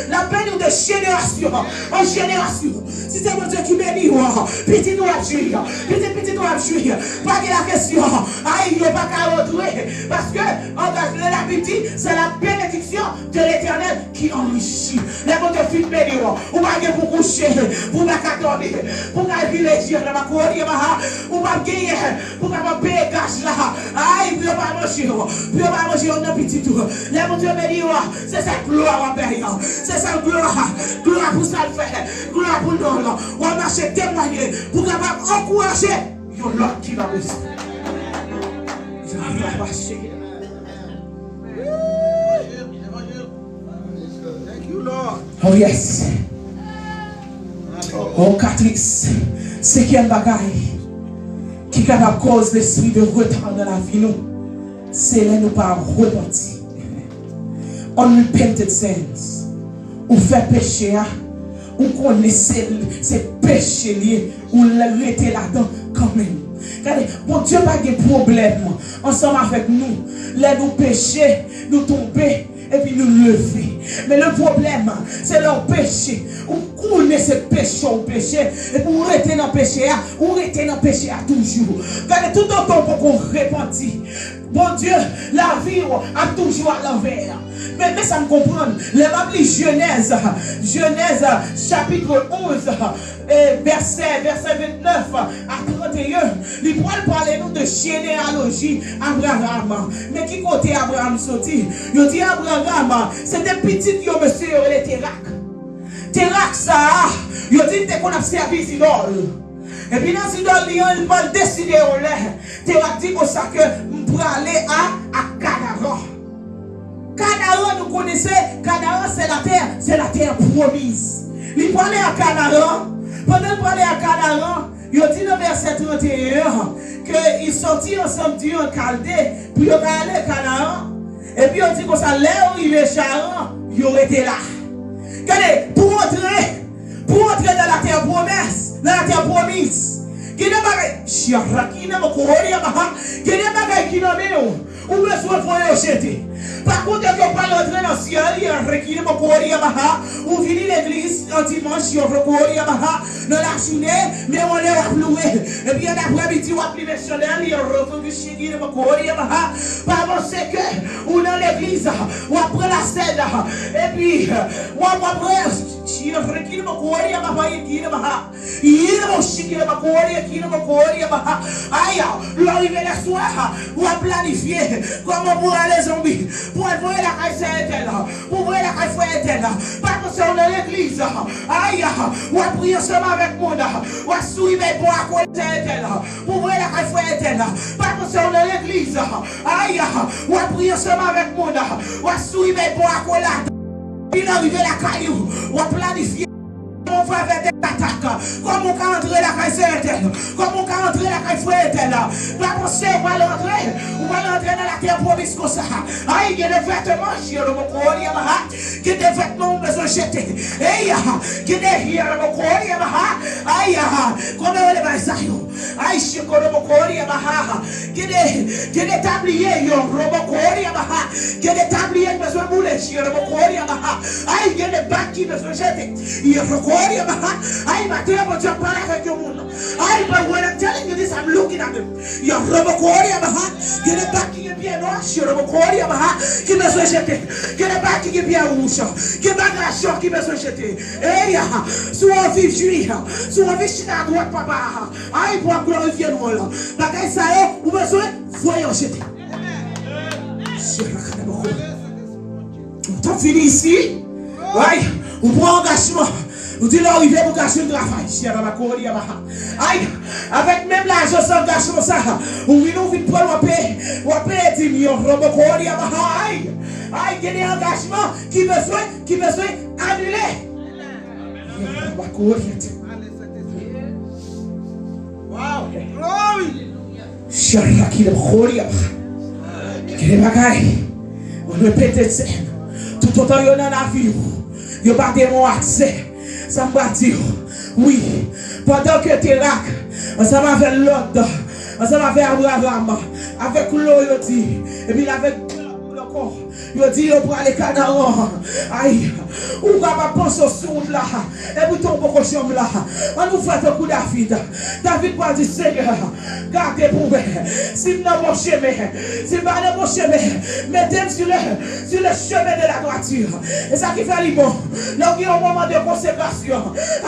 La béni de génération en génération. Si c'est mon Dieu qui bénit, petit nous a joué. Petit nous a joué. Pas de la question. Aïe, il n'y a pas qu'à retrouver. Parce que, la petite, c'est la bénédiction de l'éternel qui enrichit. La mon Dieu fit béni. Vous m'avez pour coucher. Vous m'avez dormir. Vous m'avez privilégié. Vous m'avez gagné. Vous m'avez payé cash là. Aïe, vous m'avez manger. Vous m'avez manger un petit tour. La mon Dieu béni. C'est sa gloire en période. C'est sa gloire. Gloire pour ça le faire. Gloire pour nous. On va marcher témoigner pour capable encourager. Il y a l'autre qui va rester. Thank you, Lord. Oh yes. Oh Catrice. Cinquième bagaille qui est capable de cause l'esprit de retard dans la vie nous. C'est là nous pas repentir. unrepented sins. Ou fait péché, ou connaissez ces péchés liés, ou l'arrêtez là-dedans quand même. Regardez, bon Dieu pas de problème ensemble avec nous. Là nous pécher, nous tomber et puis nous lever. Mais le problème, c'est leur péché. Ou connaissez ce péché au péché et pour rester dans le péché, ou rester dans le péché à toujours. Regardez, tout autant pour qu'on repentit. Bon Dieu, la vie a toujours à l'envers. Mais ça me comprend. Les Bibles Genèse chapitre 11, verset 29 à 31. Il pourrait parler nous de généalogie Abraham. Mais qui côté Abraham sorti? Il dit Abraham, c'est des petits qui ont monsieur les Térak. Térak ça, il dit qu'on a servi d'idole. Et puis dans l'idole, il va décider au lait. Térak dit comme ça que pour aller à Canaan. Canaan, nous connaissons, Canaan c'est la terre promise. Il parlait à Canaan. Pendant qu'il parlait à Canaan, il dit dans verset 31 qu'il sortit ensemble du Chaldée, puis il allait à Canaan. Et puis il dit que ça, là où il est Charan, il aurait été là. Regardez, pour entrer dans la terre promesse, dans la terre promise, qui n'est pas qui ou besoin de jeter. Par contre, quand on parle d'entrer dans le ciel, il y a un requis de ou venir l'église en dimanche, il y a dans la journée, mais on est à louer. Et puis, l'après-midi, on a plus missionnaire, il y a un retour du chigui de pas penser que, ou dans l'église, on prend la scène, et puis, on prend l'arrivée la soir, on a planifié comment pour aller zombies, pour envoyer la caisse pour envoyer la caisse pas que c'est dans l'église, aïe, on a prié ensemble avec moi, on a suivi pour pour envoyer la caisse pas que c'est dans l'église, aïe, on a prié ensemble avec moi, on a suivi pour il arrive la caillou, on a planifié. On va faire des attaques. Comment on va entrer la caisse, comment on va entrer la caisse, pas penser, on va l'entrer dans la terre promise comme ça. Aïe, il y a des vêtements, il y a des vêtements, on besoin de jeter. Aïe, il y a des hier, aïe, comment on va les faire? Aïe, je connais mon corps, il y a des tabliers, il y a des tabliers, besoin de bouler, il y a des aïe, il y a des bacs qui besoin de jeter. Il y a I matter what you're avec your moon. When I'm telling you this, I'm looking at them. You're Robocoria Maha, get it back in bien noche, Robocoria Maha, qui me soit jeté. Get it back in bien rouge, get back la choc qui me soit jeté. Eh ya, soit vive juillet, soit vive à droite papa. Aïe, pour glorifier nous là. Bagay ça ou besoin, voyons jeter. On fini ici. Ouais, on prend engagement. Nous disons là, il vient pour gâcher le travail. Aïe, avec même l'argent sans gâchement ça, ou nous venons prendre un paix, ou un paix 10 millions. Aïe, aïe, il y a des engagements qui besoin annuler. Wow, glory. On répète ça. Tout autant il y a dans la vie, il n'y a pas de mon accès. Ça me dire, oui, pendant que tu es là, ensemble avec l'autre, ensemble avec Abraham, avec loyauté, et puis avec le corps, il dit, on prend les Canaan, aïe, on va pas penser au son là, et puis ton beau chambre là, on nous fait un coup David. David va dire, Seigneur, gardez pour moi, si nous n'avons pas chemin, si nous n'avons pas chemin, mettez-moi sur le chemin de la droiture. Et ça qui fait les bon, là il y a un moment de consécration,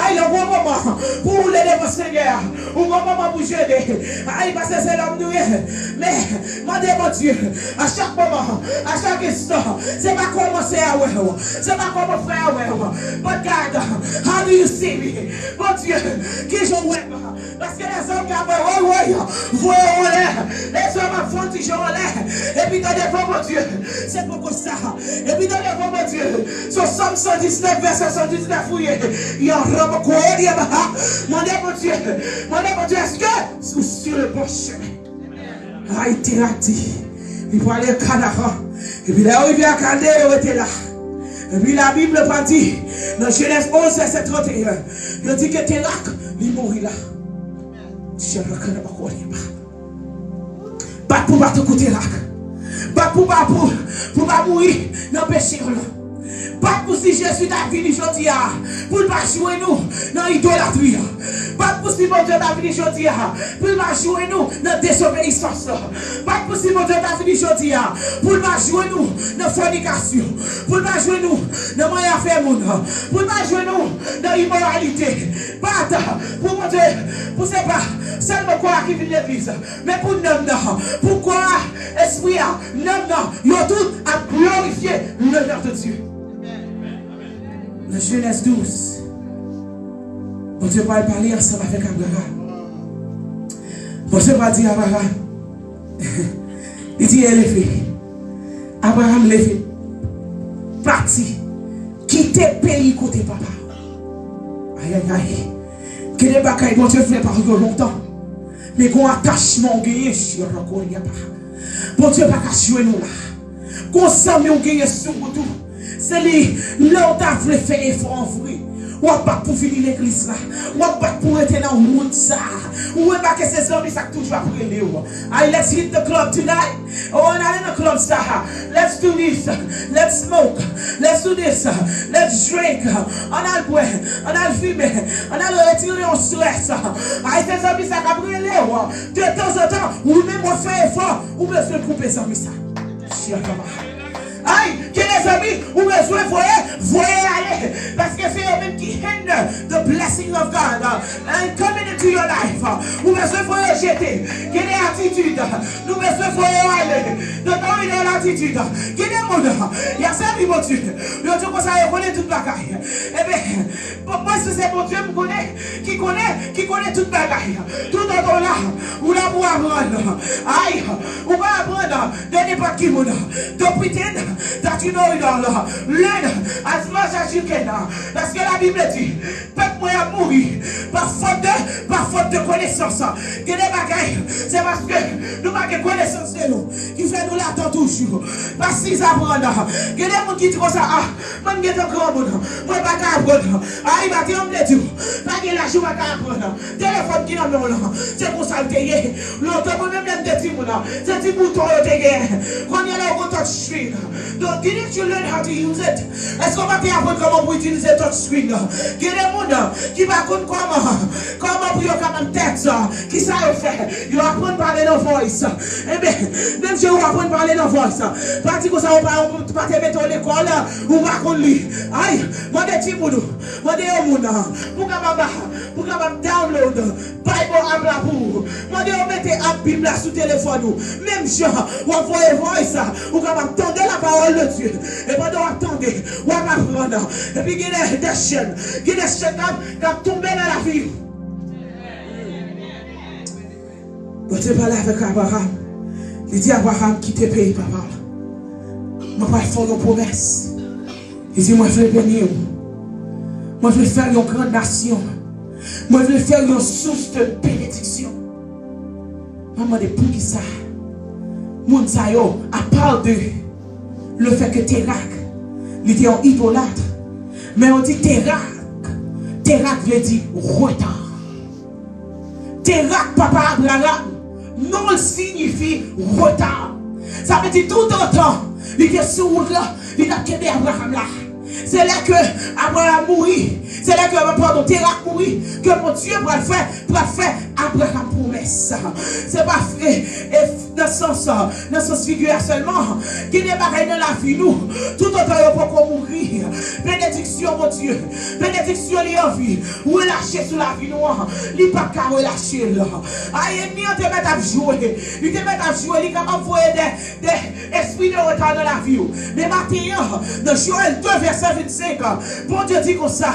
il y a un moment pour l'aider mon Seigneur, ou un moment pour aider, parce que c'est l'homme doué. Mais, demandez mon Dieu, à chaque moment, à chaque instant, c'est pas commencer à voir, c'est pas comment faire à voir. But God, how do you see me? Mon Dieu, qui je vois? Parce que les hommes qui ont voyons en l'air, les hommes font toujours en l'air, et puis dans les fois, mon Dieu, c'est beaucoup ça. Et puis dans les fois, mon Dieu, sur Somme 119, verset 119, il y a un robe quoi, il y a mon Dieu, est-ce que sur le bon chemin? Aïe, il faut aller à Canara. Et puis là, il est à Canada, il était là. Et puis la Bible pas dit, dans Genèse 11, verset 31, il dit que Térak, il mourit là. Je ne connais pas quoi il pas pour pas te coûter là. Pas pour pas mourir dans le péché. Pas pour si Jésus t'a fini aujourd'hui, pour ne pas jouer nous dans l'idolâtrie. Pas pour si mon Dieu t'a fini aujourd'hui, pour ne pas jouer nous dans la désobéissance. Pas pour si mon Dieu t'a fini aujourd'hui, pour ne pas jouer nous dans la fornication. Pour ne pas jouer nous dans le moyen faire monde. Pour ne pas jouer nous dans l'immoralité. Pas pour mon Dieu, pour ce pas seulement quoi qui vient de l'église, mais pour nous, pourquoi esprit, nous, ils ont tout à glorifier le nom de Dieu. Dans Genèse 12, bon Dieu va parler ensemble avec Abraham. Bon Dieu va dire à Abraham, il dit, elle est fait. Abraham l'a fait. Parti. Quitter le pays côté papa. Aïe aïe aïe. Que les bagailles, bon Dieu fait par longtemps. Mais qu'on attachement gagné sur le corps, il n'y a pas. Bon Dieu va cacher nous là. Qu'on s'en met gagné sur tout. C'est lui, là où tu as fait effort en vrai. Ou pas pour finir l'église là. Ou pas pour être dans le monde ça. Ou pas que ces hommes ça toujours après les. Allez, let's hit the club tonight. Oh, on est dans le club ça. Let's do this. Let's smoke. Let's do this. Let's drink. On a le boire. On a le fumer. On a le retirer en stress. Allez, ces hommes ça après les. De temps en temps, ou même on fait effort. Ou bien se couper ça. Aïe, que les amis, ou besoin voyez aller. Parce que c'est eux-mêmes qui hinder the blessing of God and coming into your life. Ou besoin voyez jeter. Quelle est l'attitude? Nous besoin voyez aller. De temps il y a l'attitude. Quel est mon nom? Il y a ça, mon Dieu. Le Dieu comme ça, il connaît toute bagaille. Eh bien, pour moi, c'est mon Dieu qui connaît toute bagaille. Tout dans ton là, ou là pour apprendre. Aïe, ou va apprendre de n'importe qui mon nom. De pretend that you know it all. Learn as much as you can. Parce que la Bible dit, peuple moi a mouru par faute de connaissance. Que les bagailles, c'est parce que nous n'avons pas connaissance de nous qui fait nous l'attendre toujours. Parce qu'ils apprennent. Que les gens qui disent ça, moi je suis un grand monde, moi je ne vais pas apprendre. Il va dire, on dit, pas de l'argent, je ne vais pas apprendre. Téléphone qui n'a pas là, c'est pour ça que tu es. L'autre, moi-même, je suis c'est un petit bouton que tu es. Quand il y a là, on touch screen. Donc, didn't you learn how to use it? Est-ce qu'on va t'apprendre comment pour utiliser touch screen? Il y a des gens qui vont apprendre comment pour y même texte. Qui ça fait? Ils vont apprendre à parler dans voice. Eh bien, même si vous apprenez à parler dans voice, pas dire que ça va pas te mettre à l'école ou pas qu'on lit. Aïe, moi des petits moudou, moi des hommes, pour qu'on download Bible app là pour. Moi des mettre app Bible sous téléphone. Même genre, ou envoyer voice, ou qu'on va entendre la parole de Dieu. Et pendant attendre, ou va apprendre. Et puis il y a des chaînes qui tombent dans la vie. Dieu parle avec Abraham. Il dit à Abraham, quitte le pays, papa. Je vais faire une promesse. Il dit, moi je vais bénir. Moi je vais faire une grande nation. Moi je vais faire une source de bénédiction. Maman de pour qui ça? Moun sa yo, à part de le fait que Térak, il était un idolâtre. Mais on dit Térak veut dire retard. Térak, papa Abraham, non signifie retard. Ça veut dire tout autant. Il était sur route là, il a quitté Abraham là. C'est là que Abraham mourit. C'est là que pardon, Térak mourit. Que mon Dieu va faire Abraham promesse. C'est pas dans ce sens figuraire seulement. Qui n'est pas dans la vie nous. Tout autant pour qu'on mourir. Bénédiction mon Dieu. Bénédiction les en vie. Relâcher sur la vie noire. Il n'est pas qu'à relâcher là. Aïe, il te met à jouer. Il te met à jouer. Il va envoyer des esprits de retard dans la vie. Mais maintenant, dans Joël 2 verset 25, bon Dieu dit comme ça.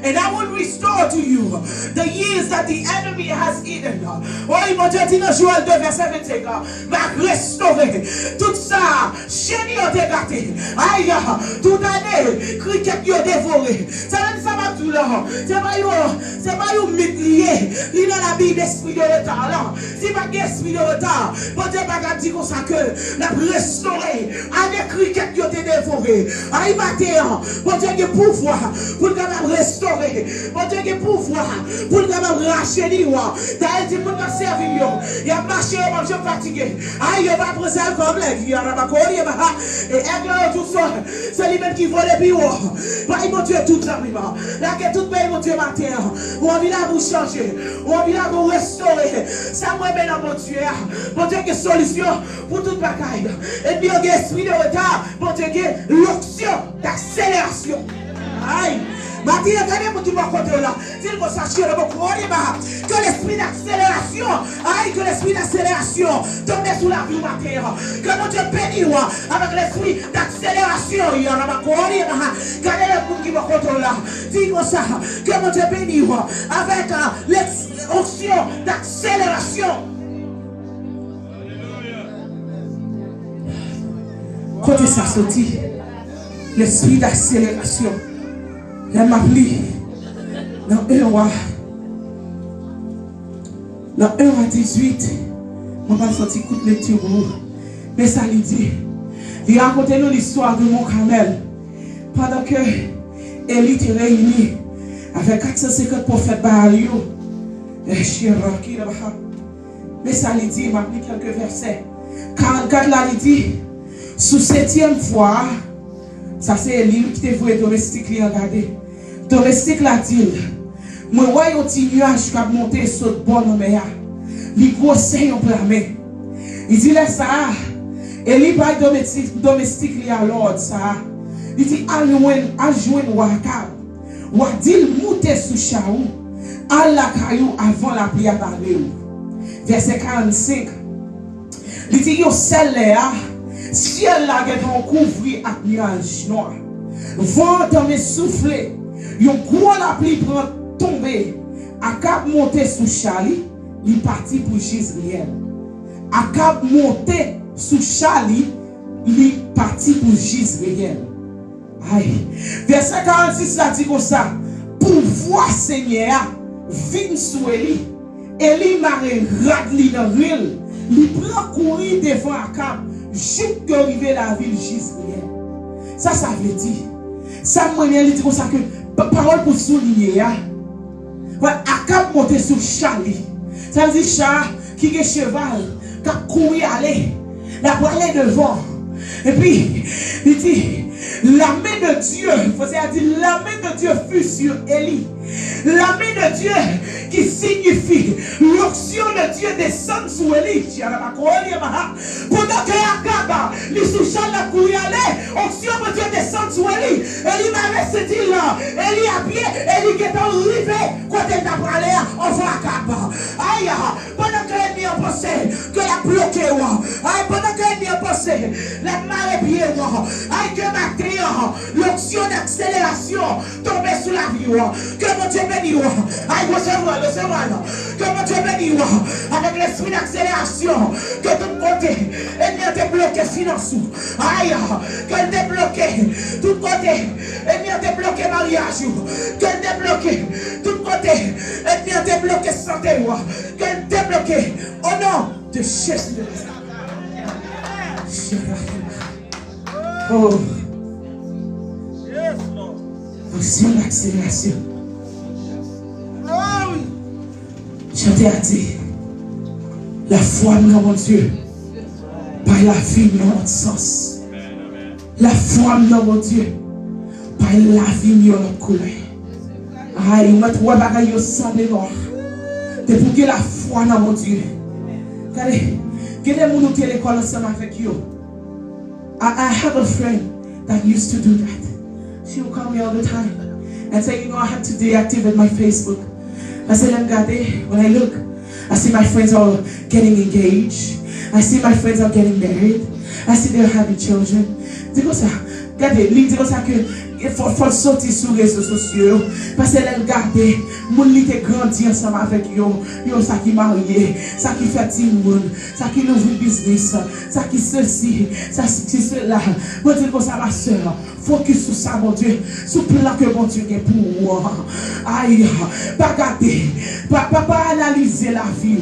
And I will restore to you the years that the enemy has has eaten. Oui, mon Dieu dit dans Joël 2, verset 25, m'a restauré. Tout ça, chéni ont gâté. Aïe, toute année, cricket ont dévoré. Ça veut dire ça va tout là. C'est pas un mythe lié. Il est dans la Bible d'esprit de retard là. Si pas d'esprit de retard, mon Dieu va dire comme ça que la restauré. Année cricket ont dévoré. Aïe, matin, mon Dieu a pouvoir pour le restaurer. Mon Dieu a pouvoir pour le racheter. T'as dit, mon Dieu servir. Il a marché, mon Dieu fatigué. Aïe, il va prendre ça comme l'aigle. Il y a un bacon, il y a et aigle tout ça. C'est lui-même qui vole les bureaux. Bah, mon Dieu, tout ça, là, que tout pays, mon Dieu, matin. On vient là vous changer. On vient là vous restaurer. Ça, moi, maintenant, mon Dieu. Mon Dieu, quelle solution pour toute bataille. Et puis, il y a esprit de retard. Mon Dieu, l'option d'accélération. Aïe. Matin, regardez mon Dieu, mon côté là. S'il faut s'acheter le bon que l'esprit d'accélération, aïe, que l'esprit d'accélération tombe sous la vie matin. Que mon Dieu bénisse avec l'esprit d'accélération. Il y en a ma couronne. Regardez le monde qui me contrôle là. Dis comme ça. Que mon Dieu bénisse avec l'option d'accélération. Côté ça sorti, l'esprit d'accélération. Elle m'a pris dans 1 roi. Dans 1 roi 18, on va sortir toute lecture. Mais ça lui dit, il raconte nous l'histoire de mon Carmel. Pendant que Élie était réuni avec 450 prophètes Baal. Mais ça lui dit, il m'a pris quelques versets. 44 là, il dit, sous 7e fois, ça c'est Élie qui te voit domestique li regarder. Domestique la dit, moi voyons un petit nuage qui a monté sur le bord de mer. Il grosse en plamé. Il dit là ça. Élie pas domestique li à l'ordre ça. Il dit à joindre Wakab. Wa dit monter sous chaou. À la caillou avant la prière parler. Verset 45. Il dit yo celle là. Ciel là est couvert avec nuages noirs. Vent dans souffler. Yon gros la pluie prend tomber. Akab monter sous Charlie, il parti pour Jezreel. Akab monter sous Charlie, il parti pour Jezreel. Aïe. Verset 46 là dit comme ça. Pour voir Seigneur vient sous Élie. Élie marre radli dans ville. Il prend courir devant Akab. Jusqu'à arriver à la ville Jezreel. Ça veut dire. Ça m'a dit comme ça que parole pour souligner. Ouais, Akab monter sur Charlie. Ça veut dire chat qui est cheval, qui a couru aller, la aller devant. Et puis, il dit, la main de Dieu, il faut dire, la main de Dieu fut sur Élie. La main de Dieu qui signifie l'onction de Dieu descend sur Élie. Pendant que Akab, les sous-chats la courir aller, l'onction de Dieu descend sur Élie. Élie m'a resté là. Élie à pied, Élie qui est arrivé, quand elle t'a parlé, on voit Akab. Aïe, pendant que l'ennemi a pensé que la bloqué, aïe, pendant que l'ennemi a pensé, la marée pied, aïe, que matin, l'onction d'accélération tombait sous la vie. Que mon Dieu bénisse, aïe, recevoir, que mon Dieu bénisse, avec l'esprit d'accélération, que tout côté, ennemi a débloqué finance, aïe, qu'elle débloqué, tout côté, ennemi a débloqué mariage, qu'elle débloqué, tout côté, ennemi a débloqué santé, qu'elle débloqué, au nom de Jésus de Nazareth. Oh, aussi l'accélération. Je t'ai dit, la foi dans mon Dieu, par la vie dans notre sens. La foi dans mon Dieu, par la vie dans notre couleur. Aïe, on trois bagailles au sang de mort. C'est pour que la foi dans mon Dieu. Regardez, quel est mon hôtel l'école ensemble avec vous? I have a friend that used to do that. She would call me all the time and say, you know, I have to deactivate my Facebook. I said, when I look, I see my friends are getting engaged. I see my friends are getting married. I see they're having children. Dis comme ça, regardez, dis comme ça que il faut sortir sur les réseaux sociaux. Parce qu'elle regardait, mon lit est grandi ensemble avec yo. Yo, ça qui marié, ça qui fait Timoun, ça qui ouvre le business, ça qui ceci, ça qui cela. Moi, je dis comme ça, ma soeur, focus sur ça, mon Dieu, sur le plan que mon Dieu est pour moi. Aïe, pas garder, pas analyser la vie.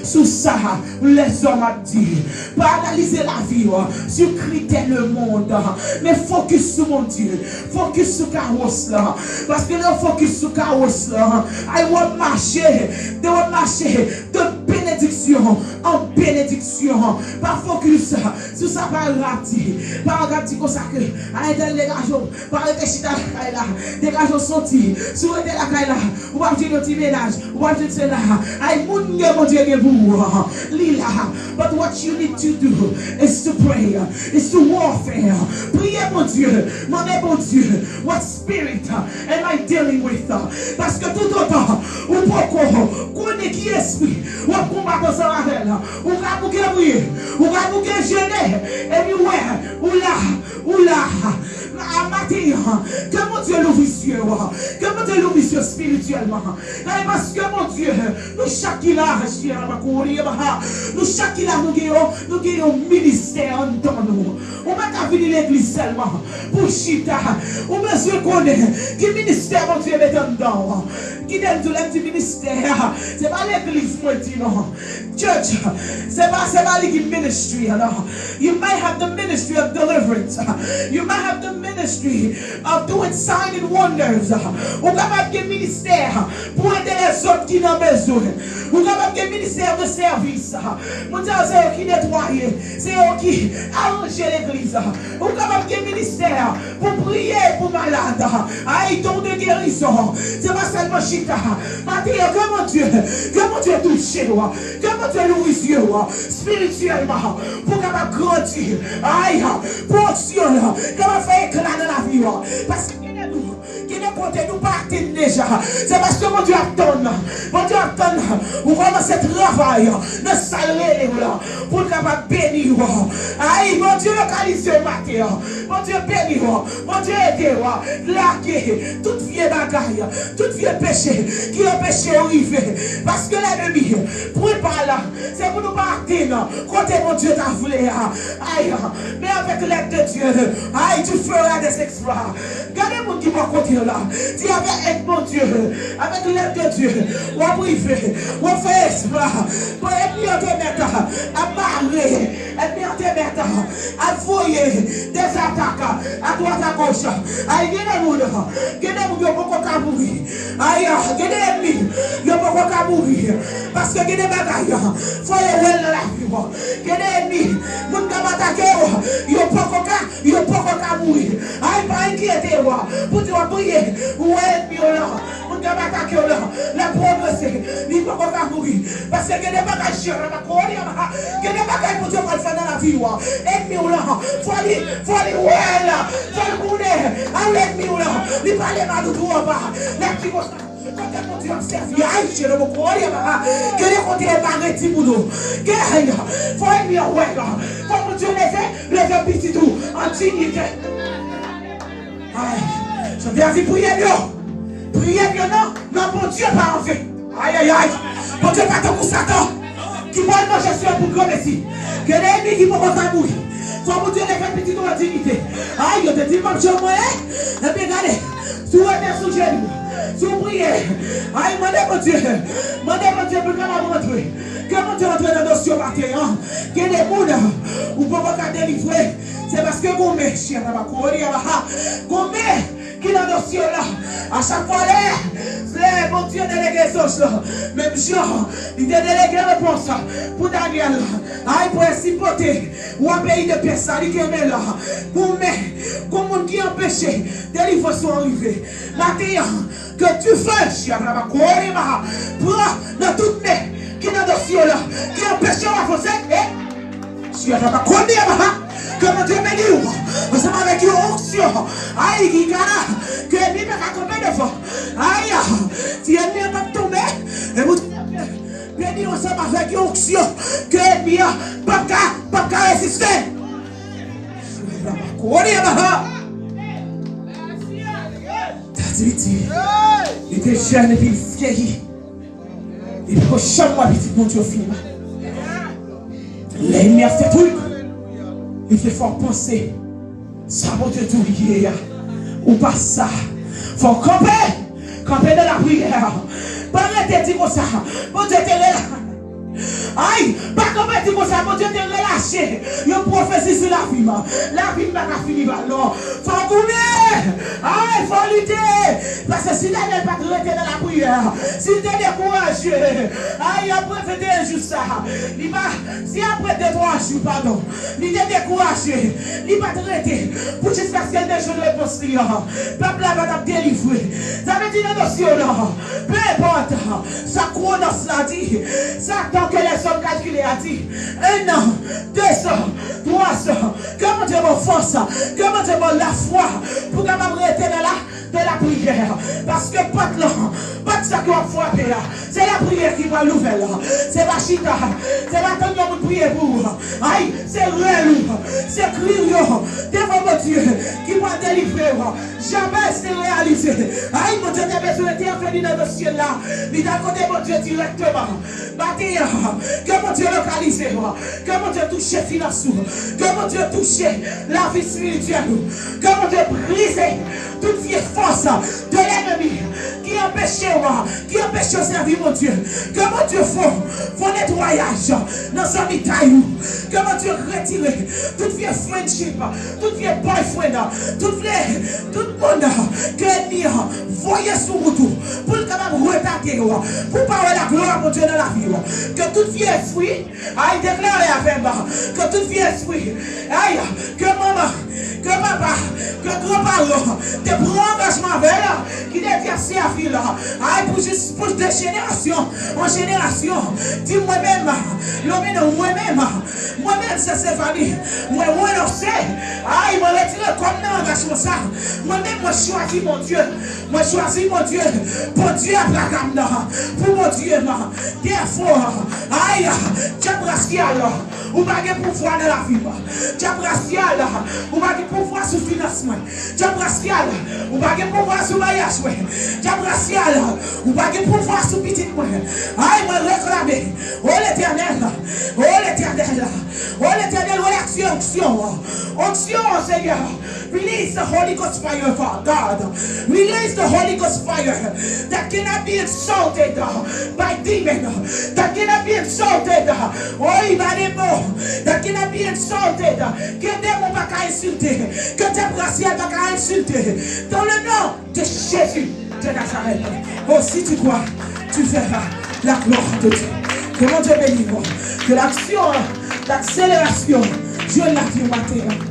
Sur ça, les hommes ont dit, pas analyser la vie, sur critère le monde, mais focus sur mon Dieu, focus sur carrosse là, parce que le focus sur carrosse là, I want marcher de bénédiction en bénédiction, pas focus sur ça, pas regarder comme ça que, arrêtez les gars, pas arrêter chita la caille là, des gars sortis, sur la caille là, ou pas dire le petit ménage, ou pas dire cela, I want mon Dieu que vous, Lila, but what you need to do is to pray, is to warfare. Priez mon Dieu, mon Dieu, what spirit am I dealing with? Parce que tout autant, ou pourquoi, connaît qui esprit, ou combattre ça avec elle, ou va bouger prier, ou va bouger gêner, anywhere, ou là, à matin, que mon Dieu l'ouvre cieux, que mon Dieu l'ouvre cieux spirituellement, parce que mon Dieu, nous chaque là, nous chaque là, nous gagnons ministère dans nous. On va venir l'église seulement pour chita. On besoin connaître qui ministère mon Dieu est dedans. Qui donne tout le ministère. C'est pas l'église moi dit non. Church, c'est pas l'église ministry alors. You might have the ministry of deliverance. You might have the ministry of doing signs and wonders. On va pas de ministère pour aider les autres qui n'ont besoin. On va pas de ministère de service. Mon Dieu, c'est eux qui nettoyer, c'est eux qui arranger l'église. On va pas de ministère pour prier pour malades. Aïe, don de guérison. C'est pas seulement chita. Matin, que mon Dieu touche, que mon Dieu nourrisse spirituellement pour capable grandir. Aïe, pour action, comment faire éclat dans la vie. Parce que qui ne compte nous pas déjà. C'est parce que mon Dieu attend. Mon Dieu attend. Vous commencez à travailler dans salaire pour capable bénir. Aïe, mon Dieu localise le matin. Mon Dieu bénir. Mon Dieu aide. Larguer toute vieille bagaille, toute vieille péché qui empêche d'arriver. Parce que l'ennemi, pour par là, c'est pour nous pas atteindre. Côté mon Dieu t'a voulu. Aïe, mais avec l'aide de Dieu, aïe, tu feras des exploits. Regardez mon qui va côté là. Tu avais aide mon Dieu, avec l'aide de Dieu, on va priver, on fait exploit. Pour être en te mettre à marrer, être en te mettre à voyer des attaques à droite à gauche. Aïe, il y a des gens qui vont mourir. Aïe, il y a des ennemis qui vont mourir. Parce que il y a des bagailles, il faut les voir dans la vie. Il y a des ennemis, qui vont attaquer, ils ne vont pas mourir. Aïe, pas inquiéter, pour dire prier, ou ennemi là, on va attaquer là, la progresser, il ne vont pas mourir. Parce que il y a des bagailles, il y a des bagailles pour Dieu faire dans la vie. Ennemi là, il faut aller voir là, il faut aller courir, l'ennemi là, il va aller mal tout en bas. La qui va quand mon Dieu observe, aïe, je ne me crois pas. Que les côtés m'arrêtent pour nous. Que faut ennemi ouais, faut mon Dieu lever petit tout en dignité. Aïe, je viens dire prier mieux. Prier mieux non, mon Dieu pas en fait. Aïe, aïe, aïe. Mon Dieu pas ton Satan. Qui va manger sur pour grand ici. Que l'ennemi qui va pas mourir. Faut mon Dieu lever petit tout en dignité. Aïe, je te dis, mon Dieu, moi, et puis regardez, si vous êtes sous genou, si vous priez, aïe, demandez mon Dieu pour que mon rentrer. Que mon Dieu rentre dans nos cieux matin. Que les gens ou pas délivrer. C'est parce que vous mettez, cher, vous qui dans nos cieux là, à chaque fois là, mon Dieu délégué ça, même genre, il a délégué réponse pour Daniel, aïe pour supporter, ou un pays de personnes qui est là, pour comme qui empêché, délivrer son arrivée. Maintenant, que tu fais, cher, prends dans toutes mes qui dans nos cieux là, qui empêchent d'avancer, cher, que mon Dieu bénisse, ensemble avec une onction, aïe, qui gana, que l'ennemi m'a accompagné de fois, aïe, si l'ennemi va tomber, et vous bénissez ensemble avec une onction, que l'ennemi n'a pas résister. était jeune et puis vieilli. Et puis, chaque mois, petit mon Dieu, film. L'ennemi a fait tout. Il fait fort penser. Ça, mon Dieu, tout lié. Ou pas ça. Faut camper. Camper dans la prière. Pas arrêter de dire ça. Mon Dieu, t'es là. Aïe, pas comme tu comme ça, mon Dieu, t'es relâché. Il y a une prophétie sur la vie. La vie n'a pas fini. Non, faut courir. Aïe, faut lutter. Parce que si Daniel pas rester dans la prière, si tu es découragé, aïe, après fait juste ça. Si après 2-3 jours, pardon, il est découragé, il va te rester pour juste parce qu'il y a des choses de réponse. Peuple là va te délivrer. Ça veut dire une notion là. Peu importe, ça chronos l'a dit. Ça tant que les hommes calculés a dit 1 an, 200, 300. Comment Dieu m'a force, comment Dieu m'a la foi pour capable rester dans la prière. Parce que pas de ça qui va frapper là. C'est la prière qui va l'ouvrir là. C'est pas chita, c'est pas tant de prier pour. Aïe, c'est relou, c'est criant devant mon Dieu qui va délivrer. Jamais c'est réalisé. Aïe, mon Dieu, t'as besoin d'intervenir dans le ciel là. Il t'a côté mon Dieu directement. Bâtir, que mon Dieu localise, que mon Dieu touche les finances, que mon Dieu touche la vie spirituelle, que mon Dieu brise toute vieille force de l'ennemi qui empêche de servir mon Dieu. Que mon Dieu faut nettoyage dans son étail. Que mon Dieu retire toute vieille friendship, toute vieille boyfriend, tout le monde que l'ennemi voyait sur route pour le capable retarder, pour parler la gloire mon Dieu dans la vie. Que tout vieux esprit, aïe, déclare avec moi, que tout vieux esprit, aïe, que maman, que papa, que grand-parent, te prend engagement avec elle, qui déverse à vie là, aïe, pour de génération en génération, dis moi-même, moi-même, c'est cette famille, moi-même, c'est, aïe, moi, retire comme un engagement ça, moi-même, moi, choisis mon Dieu, pour Dieu, pour mon Dieu, therefore, aïe, tu as brassial, ou pas de pouvoir dans la vie, tu as brassial, ou pas de pouvoir sur le financement, tu as brassial, ou pas de pouvoir sur le mariage, tu as brassial, ou pas de pouvoir sur le petit moi, aïe, moi réclamer, oh l'éternel, onction, Seigneur, release the Holy Ghost fire, God, release the Holy Ghost fire that cannot be insulted by demons, that cannot be insulted, that cannot be insulted, que démon pas qu'à insulter, que tes brassières pas qu'à insulter, dans le nom de Jésus de Nazareth. Oh, si tu crois, tu verras la gloire de Dieu. Que mon Dieu bénisse, que l'action, l'accélération, Dieu l'a fait matin.